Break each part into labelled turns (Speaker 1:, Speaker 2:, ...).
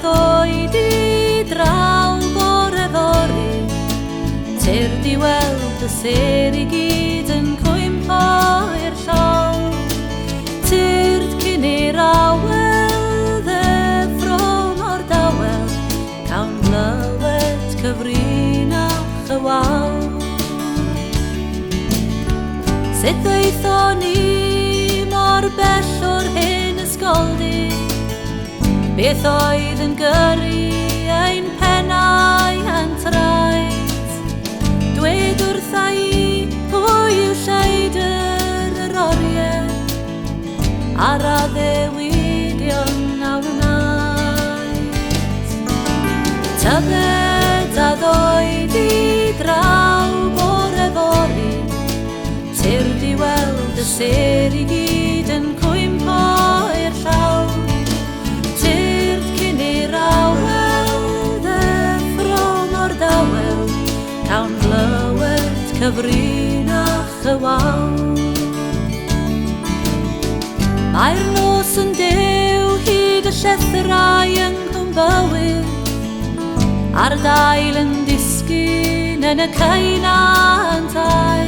Speaker 1: ddoed i draw bore fory, tir di weld y ser i gyd yn cwympo i'r llaw. Tyrd cyn i'r awel ddeffron o'r dawel, cawn glywed cyfrinach y waw. Sut ddeithon ni mor bell o'r hyn ysgoldi, beth oedd yn gyrru ein pennau a'n traed. Dwed wrtha i pwy yw Lleidyr yr oriau, ar a ddewidion a wnaed. Tybed a ddoed i draw bore fory, tir di weld y ser i gyd yn cwympo i'r llaw. Tyrd cyn i'r awel ddeffron o'r dawel, cawn glywed cyfrinach y waw. Mae'r nos yn dew hyd y llethrau yng nghwm bywyd, a'r dail yn disgyn yn y caenantau.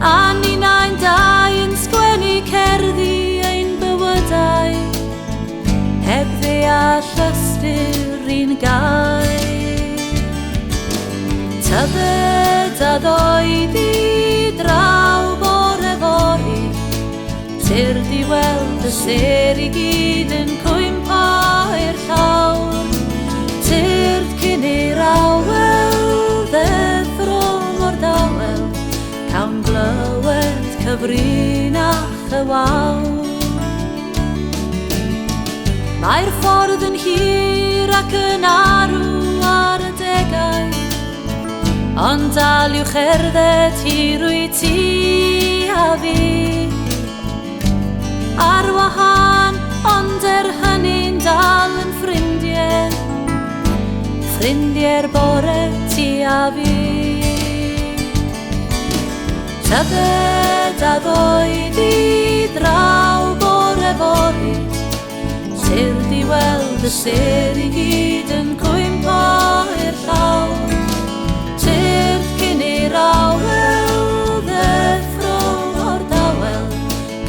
Speaker 1: A ni'n dau yn sgwennu cerddi ein bywydau, heb ddeall ystyr un gair. Tybed a ddoed i draw bore fory, tir di weld y ser i gyd yn cwympo i'r llawr. Tyrd cyn i'r awel ddeffron o'r dawel, cawn glywed cyfrinach y waw. Mae'r ffordd yn hir ac yn arw ar y degau, ond dal i'w cherdded hir wyt ti a fi. Ar wahân, ond hynny'n dal yn ffrindiau, ffrindiau'r bore ti a fi. Tybed a ddoed i draw bore fory, tir di weld y ser i gyd yn cwympo i'r llaw. Tyrd cyn i'r awel ddeffron o'r dawel,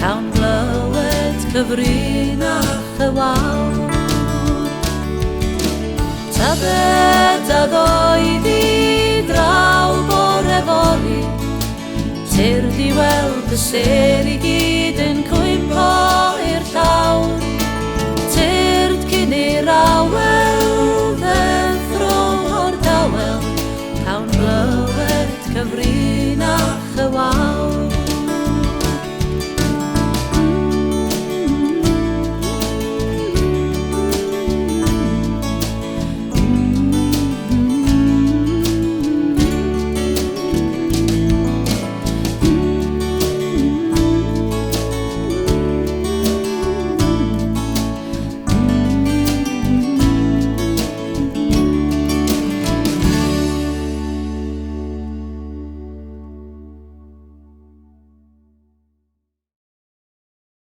Speaker 1: cawn glywed cyfrinach y waw. Tybed a ddoed i draw bore fory, tir di weld y ser i gyd yn